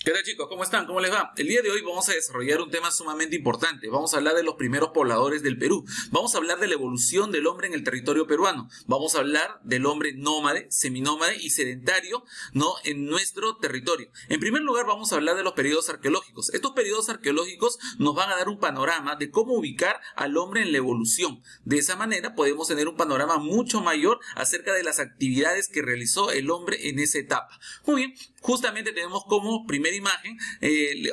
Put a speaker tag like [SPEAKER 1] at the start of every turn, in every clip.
[SPEAKER 1] ¿Qué tal, chicos? ¿Cómo están? ¿Cómo les va? El día de hoy vamos a desarrollar un tema sumamente importante. Vamos a hablar de los primeros pobladores del Perú. Vamos a hablar de la evolución del hombre en el territorio peruano. Vamos a hablar del hombre nómade, seminómade y sedentario, ¿no?, en nuestro territorio. En primer lugar, vamos a hablar de los periodos arqueológicos. Estos periodos arqueológicos nos van a dar un panorama de cómo ubicar al hombre en la evolución. De esa manera podemos tener un panorama mucho mayor acerca de las actividades que realizó el hombre en esa etapa. Muy bien, justamente tenemos como primera imagen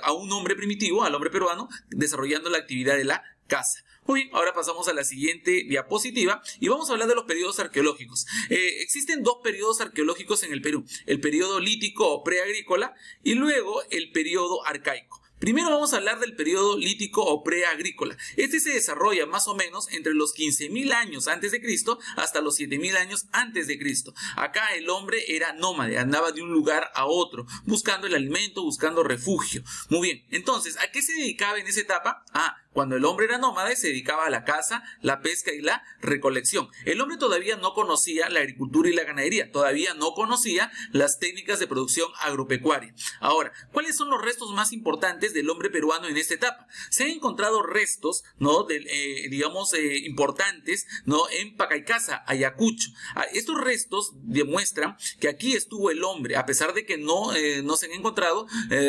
[SPEAKER 1] a un hombre primitivo, al hombre peruano, desarrollando la actividad de la caza. Muy bien, ahora pasamos a la siguiente diapositiva y vamos a hablar de los periodos arqueológicos. Existen dos periodos arqueológicos en el Perú: el periodo lítico o preagrícola y luego el periodo arcaico. Primero vamos a hablar del periodo lítico o preagrícola. Este se desarrolla más o menos entre los 15.000 años antes de Cristo hasta los 7.000 años antes de Cristo. Acá el hombre era nómade, andaba de un lugar a otro, buscando el alimento, buscando refugio. Muy bien, entonces, ¿a qué se dedicaba en esa etapa? Cuando el hombre era nómade se dedicaba a la caza, la pesca y la recolección. El hombre todavía no conocía la agricultura y la ganadería, todavía no conocía las técnicas de producción agropecuaria. Ahora, ¿cuáles son los restos más importantes del hombre peruano en esta etapa? Se han encontrado restos, ¿no?, importantes, ¿no?, en Pacaycasa, Ayacucho. Estos restos demuestran que aquí estuvo el hombre, a pesar de que no se han encontrado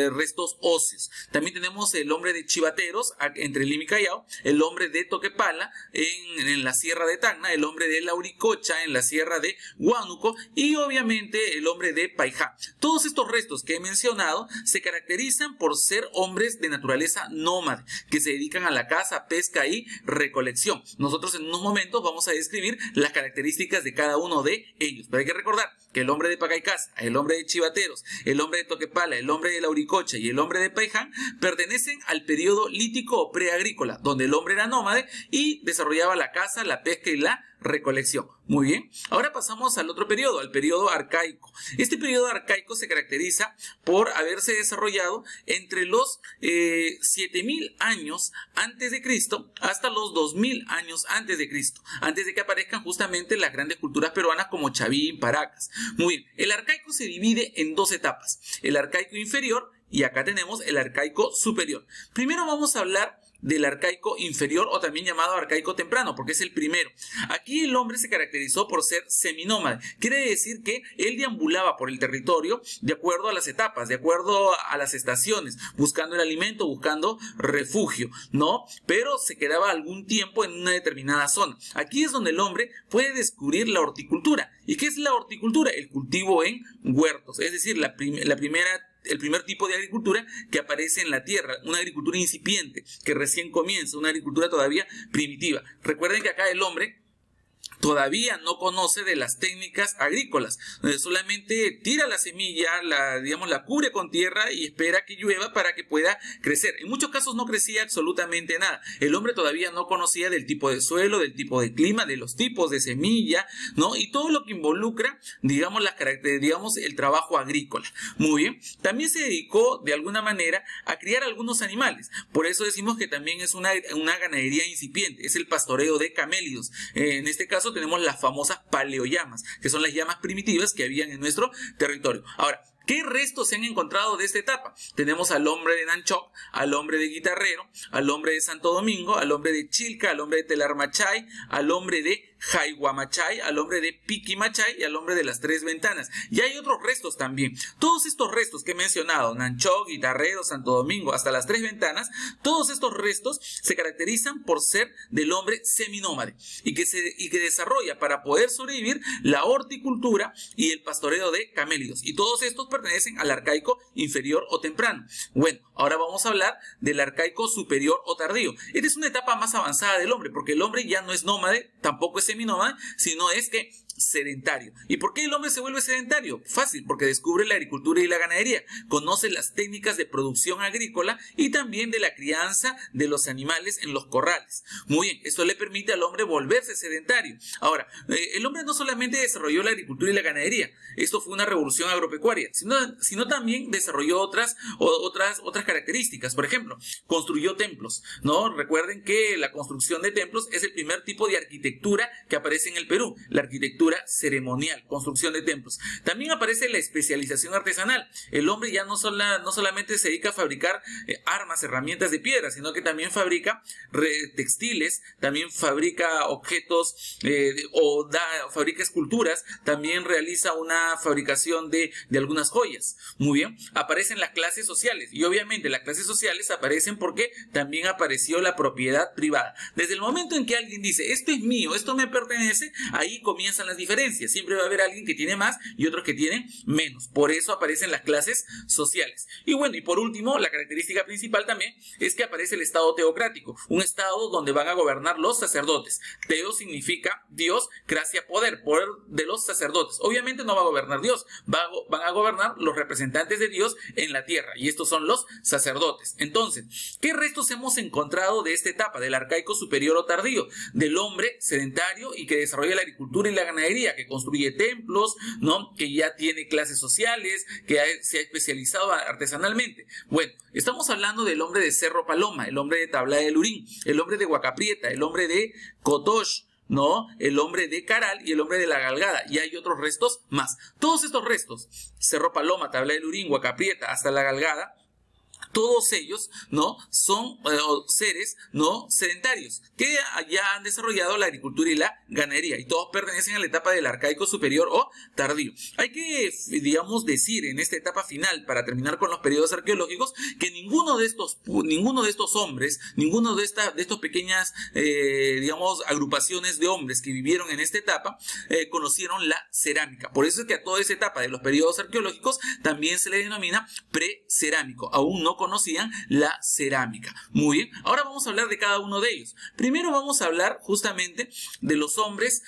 [SPEAKER 1] restos óseos. También tenemos el hombre de Chivateros, entre Lima y Callao, el hombre de Toquepala en la sierra de Tacna, el hombre de Lauricocha en la sierra de Huánuco y obviamente el hombre de Paijá. Todos estos restos que he mencionado se caracterizan por ser hombres de naturaleza nómade, que se dedican a la caza, pesca y recolección. Nosotros en unos momentos vamos a describir las características de cada uno de ellos, pero hay que recordar que el hombre de Pacaycasa, el hombre de Chivateros, el hombre de Toquepala, el hombre de Lauricocha y el hombre de Paiján pertenecen al periodo lítico o preagrícola, donde el hombre era nómade y desarrollaba la caza, la pesca y la recolección. Muy bien, ahora pasamos al otro periodo, al periodo arcaico. Este periodo arcaico se caracteriza por haberse desarrollado entre los 7.000 años antes de Cristo hasta los 2.000 años antes de Cristo, antes de que aparezcan justamente las grandes culturas peruanas como Chavín, Paracas. Muy bien, el arcaico se divide en dos etapas: el arcaico inferior y acá tenemos el arcaico superior. Primero vamos a hablar del arcaico inferior, o también llamado arcaico temprano, porque es el primero. Aquí el hombre se caracterizó por ser seminómade. Quiere decir que él deambulaba por el territorio de acuerdo a las etapas, de acuerdo a las estaciones, buscando el alimento, buscando refugio, ¿no? Pero se quedaba algún tiempo en una determinada zona. Aquí es donde el hombre puede descubrir la horticultura. ¿Y qué es la horticultura? El cultivo en huertos, es decir, el primer tipo de agricultura que aparece en la tierra, una agricultura incipiente, que recién comienza, una agricultura todavía primitiva. Recuerden que acá el hombre todavía no conoce de las técnicas agrícolas, solamente tira la semilla, la cubre con tierra y espera que llueva para que pueda crecer. En muchos casos no crecía absolutamente nada. El hombre todavía no conocía del tipo de suelo, del tipo de clima, de los tipos de semilla, ¿no?, y todo lo que involucra, el trabajo agrícola. Muy bien, también se dedicó de alguna manera a criar algunos animales. Por eso decimos que también es una ganadería incipiente, es el pastoreo de camélidos. En este caso tenemos las famosas paleoyamas, que son las llamas primitivas que habían en nuestro territorio. Ahora, ¿qué restos se han encontrado de esta etapa? Tenemos al hombre de Nanchoc, al hombre de Guitarrero, al hombre de Santo Domingo, al hombre de Chilca, al hombre de Telarmachay, al hombre de Jaihuamachay, al hombre de Piquimachay y al hombre de las Tres Ventanas. Y hay otros restos también. Todos estos restos que he mencionado, Nanchoc, Guitarrero, Santo Domingo, hasta las Tres Ventanas, todos estos restos se caracterizan por ser del hombre seminómade y que desarrolla para poder sobrevivir la horticultura y el pastoreo de camélidos. Y todos estos pertenecen al arcaico inferior o temprano. Bueno, ahora vamos a hablar del arcaico superior o tardío. Esta es una etapa más avanzada del hombre, porque el hombre ya no es nómade, tampoco es seminómade, sino es que sedentario. ¿Y por qué el hombre se vuelve sedentario? Fácil, porque descubre la agricultura y la ganadería, conoce las técnicas de producción agrícola y también de la crianza de los animales en los corrales. Muy bien, esto le permite al hombre volverse sedentario. Ahora, el hombre no solamente desarrolló la agricultura y la ganadería, esto fue una revolución agropecuaria, sino también desarrolló otras características. Por ejemplo, construyó templos, ¿no? Recuerden que la construcción de templos es el primer tipo de arquitectura que aparece en el Perú, la arquitectura arquitectura ceremonial, construcción de templos. También aparece la especialización artesanal. El hombre ya no solamente se dedica a fabricar armas, herramientas de piedra, sino que también fabrica textiles, también fabrica objetos fabrica esculturas, también realiza una fabricación de algunas joyas. Muy bien, aparecen las clases sociales, y obviamente las clases sociales aparecen porque también apareció la propiedad privada. Desde el momento en que alguien dice, esto es mío, esto me pertenece, ahí comienzan las diferencias. Siempre va a haber alguien que tiene más y otros que tienen menos. Por eso aparecen las clases sociales. Y bueno, y por último, la característica principal también es que aparece el estado teocrático, un estado donde van a gobernar los sacerdotes. Teo significa Dios, gracia, poder de los sacerdotes. Obviamente no va a gobernar Dios, van a gobernar los representantes de Dios en la tierra, y estos son los sacerdotes. Entonces, ¿qué restos hemos encontrado de esta etapa, del arcaico superior o tardío? Del hombre sedentario y que desarrolla la agricultura y la ganadería, que construye templos, ¿no? Que ya tiene clases sociales, que se ha especializado artesanalmente. Bueno, estamos hablando del hombre de Cerro Paloma, el hombre de Tabla del Urín, el hombre de Huacaprieta, el hombre de Cotox, ¿no? El hombre de Caral y el hombre de la Galgada, y hay otros restos más. Todos estos restos, Cerro Paloma, Tabla del Urín, Huacaprieta, hasta la Galgada, todos ellos, ¿no? Son seres, ¿no? sedentarios que ya han desarrollado la agricultura y la ganadería, y todos pertenecen a la etapa del arcaico superior o tardío. Hay que, digamos, decir en esta etapa final, para terminar con los periodos arqueológicos, que ninguno de estos hombres, ninguno de estas pequeñas, digamos, agrupaciones de hombres que vivieron en esta etapa, conocieron la cerámica. Por eso es que a toda esa etapa de los periodos arqueológicos también se le denomina precerámico. Aún no conocían la cerámica. Muy bien, ahora vamos a hablar de cada uno de ellos. Primero vamos a hablar justamente de los hombres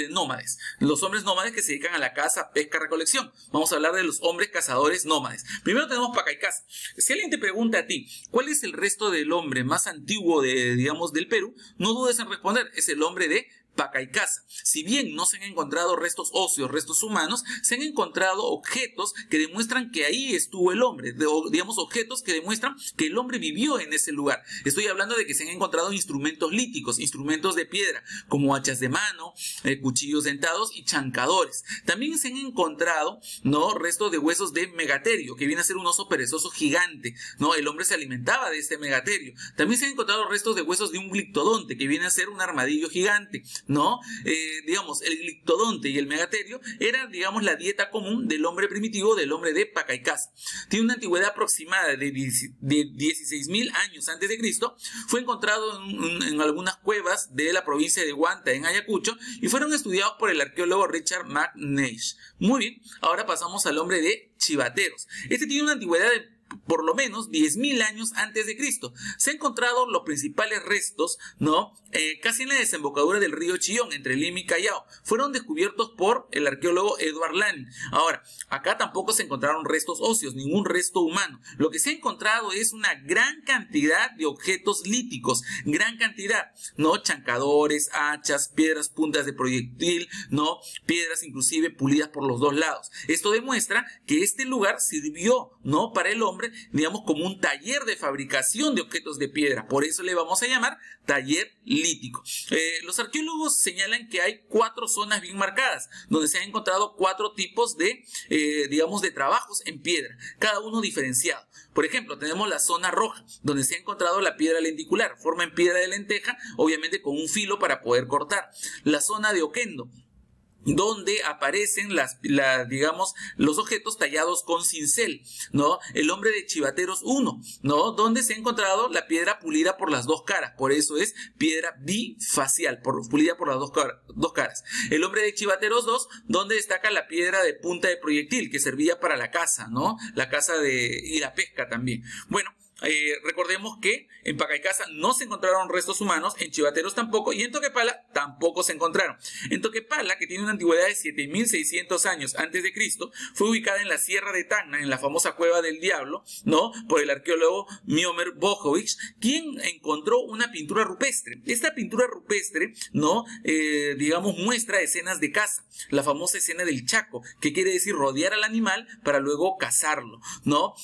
[SPEAKER 1] nómades. Los hombres nómades que se dedican a la caza, pesca, recolección. Vamos a hablar de los hombres cazadores nómades. Primero tenemos Pacaycasa. Si alguien te pregunta a ti, ¿cuál es el resto del hombre más antiguo digamos, del Perú? No dudes en responder, es el hombre de Pacaycasa. Si bien no se han encontrado restos óseos, restos humanos, se han encontrado objetos que demuestran que ahí estuvo el hombre, digamos, objetos que demuestran que el hombre vivió en ese lugar. Estoy hablando de que se han encontrado instrumentos líticos, instrumentos de piedra, como hachas de mano, cuchillos dentados y chancadores. También se han encontrado, ¿no? restos de huesos de megaterio, que viene a ser un oso perezoso gigante, ¿no? El hombre se alimentaba de este megaterio. También se han encontrado restos de huesos de un glictodonte, que viene a ser un armadillo gigante, ¿no? Digamos, el glictodonte y el megaterio eran, digamos, la dieta común del hombre primitivo, del hombre de Pacaycasa. Tiene una antigüedad aproximada de 16.000 años antes de Cristo. Fue encontrado en algunas cuevas de la provincia de Huanta, en Ayacucho, y fueron estudiados por el arqueólogo Richard McNeish. Muy bien, ahora pasamos al hombre de Chivateros. Este tiene una antigüedad de por lo menos 10.000 años antes de Cristo. Se han encontrado los principales restos, ¿no? Casi en la desembocadura del río Chillón, entre Lima y Callao. Fueron descubiertos por el arqueólogo Edward Lanin. Ahora, acá tampoco se encontraron restos óseos, ningún resto humano. Lo que se ha encontrado es una gran cantidad de objetos líticos, gran cantidad, ¿no? Chancadores, hachas, piedras, puntas de proyectil, ¿no? Piedras inclusive pulidas por los dos lados. Esto demuestra que este lugar sirvió, ¿no? para el hombre, digamos, como un taller de fabricación de objetos de piedra. Por eso le vamos a llamar taller lítico. Los arqueólogos señalan que hay 4 zonas bien marcadas, donde se han encontrado 4 tipos de, digamos, de trabajos en piedra, cada uno diferenciado. Por ejemplo, tenemos la zona roja, donde se ha encontrado la piedra lenticular, forma en piedra de lenteja, obviamente con un filo para poder cortar. La zona de Oquendo, donde aparecen digamos, los objetos tallados con cincel, ¿no? El hombre de Chivateros 1, ¿no? Donde se ha encontrado la piedra pulida por las dos caras, por eso es piedra bifacial, pulida por las dos caras. El hombre de Chivateros 2, donde destaca la piedra de punta de proyectil, que servía para la caza, ¿no? La caza y la pesca también. Bueno, recordemos que en Pacaycasa no se encontraron restos humanos, en Chivateros tampoco, y en Toquepala tampoco se encontraron. En Toquepala, que tiene una antigüedad de 7.600 años antes de Cristo, fue ubicada en la Sierra de Tacna, en la famosa Cueva del Diablo, ¿no? Por el arqueólogo Miomer Bojovic, quien encontró una pintura rupestre. Esta pintura rupestre, ¿no? Digamos, muestra escenas de caza, la famosa escena del Chaco, que quiere decir rodear al animal para luego cazarlo, ¿no?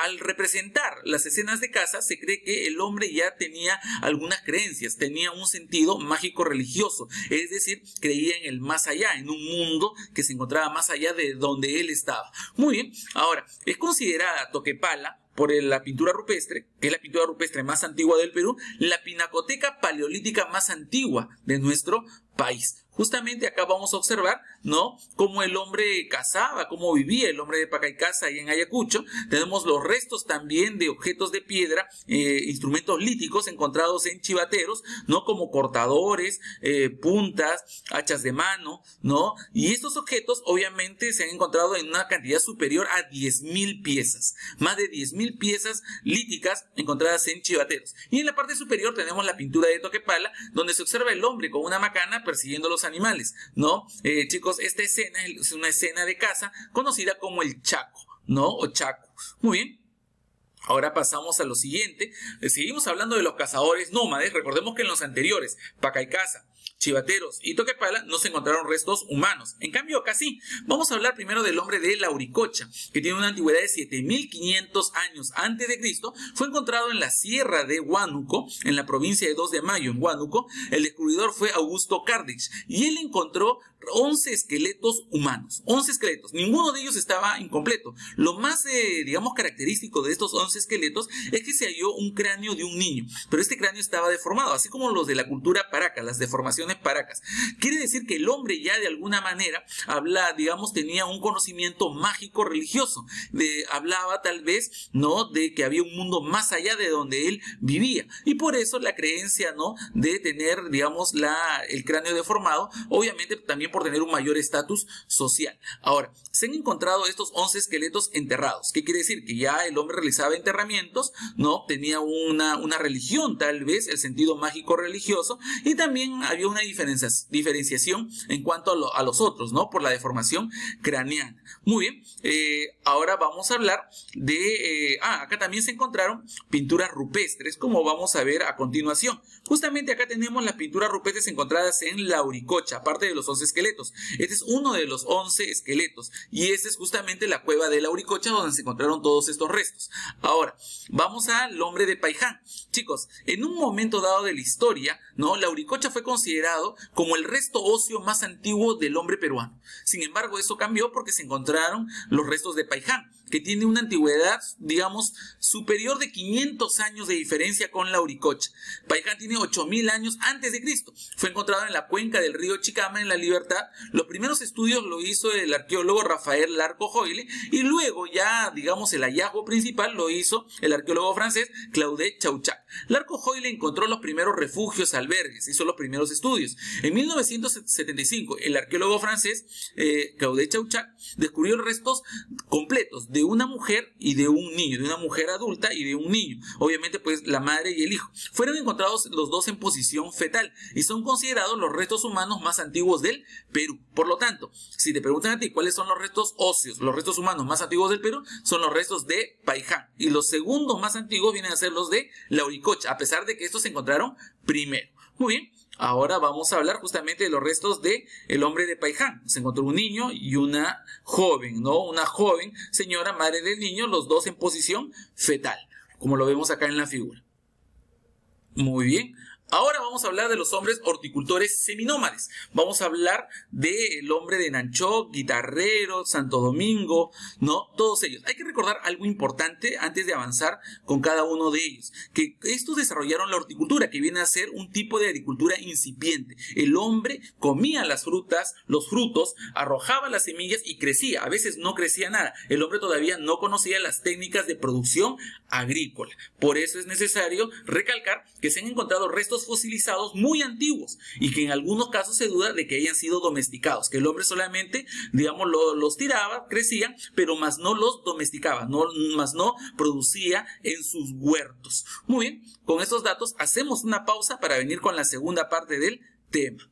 [SPEAKER 1] Al representar las escenas de caza, se cree que el hombre ya tenía algunas creencias, tenía un sentido mágico religioso, es decir, creía en el más allá, en un mundo que se encontraba más allá de donde él estaba. Muy bien, ahora, es considerada Toquepala por la pintura rupestre, que es la pintura rupestre más antigua del Perú, la pinacoteca paleolítica más antigua de nuestro país. Justamente acá vamos a observar, ¿no?, cómo el hombre cazaba, cómo vivía el hombre de Pacaycasa y en Ayacucho. Tenemos los restos también de objetos de piedra, instrumentos líticos encontrados en chivateros, ¿no?, como cortadores, puntas, hachas de mano, ¿no? Y estos objetos obviamente se han encontrado en una cantidad superior a 10.000 piezas, más de 10.000 piezas líticas encontradas en chivateros. Y en la parte superior tenemos la pintura de Toquepala, donde se observa el hombre con una macana persiguiendo los animales, ¿no? Chicos, esta escena es una escena de caza conocida como el Chaco, ¿no? O Chaco. Muy bien. Ahora pasamos a lo siguiente. Seguimos hablando de los cazadores nómades. Recordemos que en los anteriores, Pacaycasa, Chivateros y Toquepala no se encontraron restos humanos. En cambio, acá sí. Vamos a hablar primero del hombre de Lauricocha, que tiene una antigüedad de 7.500 años antes de Cristo. Fue encontrado en la sierra de Huánuco, en la provincia de 2 de Mayo, en Huánuco. El descubridor fue Augusto Cardich y él encontró 11 esqueletos humanos. 11 esqueletos. Ninguno de ellos estaba incompleto. Lo más, digamos, característico de estos 11 esqueletos es que se halló un cráneo de un niño, pero este cráneo estaba deformado, así como los de la cultura paraca, las deformaciones paracas. Quiere decir que el hombre ya de alguna manera digamos, tenía un conocimiento mágico religioso, hablaba tal vez, ¿no?, de que había un mundo más allá de donde él vivía, y por eso la creencia, ¿no?, de tener, digamos, el cráneo deformado, obviamente también por tener un mayor estatus social. Ahora, se han encontrado estos 11 esqueletos enterrados. ¿Qué quiere decir? Que ya el hombre realizaba enterramientos, ¿no? Tenía una religión, tal vez, el sentido mágico religioso, y también había una diferenciación en cuanto a los otros, ¿no?, por la deformación craneana. Muy bien, ahora vamos a hablar de... acá también se encontraron pinturas rupestres, como vamos a ver a continuación. Justamente acá tenemos las pinturas rupestres encontradas en Lauricocha, aparte de los 11 esqueletos. Este es uno de los 11 esqueletos, y esta es justamente la cueva de Lauricocha, donde se encontraron todos estos restos. Ahora, vamos al hombre de Paiján. Chicos, en un momento dado de la historia, ¿no?, Lauricocha fue considerado como el resto óseo más antiguo del hombre peruano. Sin embargo, eso cambió porque se encontraron los restos de Paiján, que tiene una antigüedad, digamos, superior de 500 años de diferencia con Lauricocha. Paiján tiene 8.000 años antes de Cristo. Fue encontrado en la cuenca del río Chicama, en La Libertad. Los primeros estudios lo hizo el arqueólogo Rafael Larco Joyle, y luego ya, digamos, el hallazgo principal lo hizo el arqueólogo francés Claude Chauchac. Larco Joyle encontró los primeros refugios, albergues, hizo los primeros estudios. En 1975, el arqueólogo francés Claude Chauchac descubrió restos completos de una mujer y de un niño, de una mujer adulta y de un niño. Obviamente, pues, la madre y el hijo. Fueron encontrados los dos en posición fetal y son considerados los restos humanos más antiguos del Perú. Por lo tanto, si te preguntan a ti cuáles son los restos óseos, los restos humanos más antiguos del Perú, son los restos de Paiján. Y los segundos más antiguos vienen a ser los de Lauricocha, a pesar de que estos se encontraron primero. Muy bien. Ahora vamos a hablar justamente de los restos de el hombre de Paiján. Se encontró un niño y una joven, ¿no? Una joven señora, madre del niño, los dos en posición fetal, como lo vemos acá en la figura. Muy bien. Ahora vamos a hablar de los hombres horticultores seminómades. Vamos a hablar del hombre de Nanchó, Guitarrero, Santo Domingo, ¿no? Todos ellos. Hay que recordar algo importante antes de avanzar con cada uno de ellos, que estos desarrollaron la horticultura, que viene a ser un tipo de agricultura incipiente. El hombre comía las frutas, los frutos, arrojaba las semillas y crecía. A veces no crecía nada. El hombre todavía no conocía las técnicas de producción agrícola. Por eso es necesario recalcar que se han encontrado restos fosilizados muy antiguos y que en algunos casos se duda de que hayan sido domesticados, que el hombre solamente, digamos, los tiraba, crecían, pero más no los domesticaba, más no producía en sus huertos. Muy bien, con estos datos hacemos una pausa para venir con la segunda parte del tema.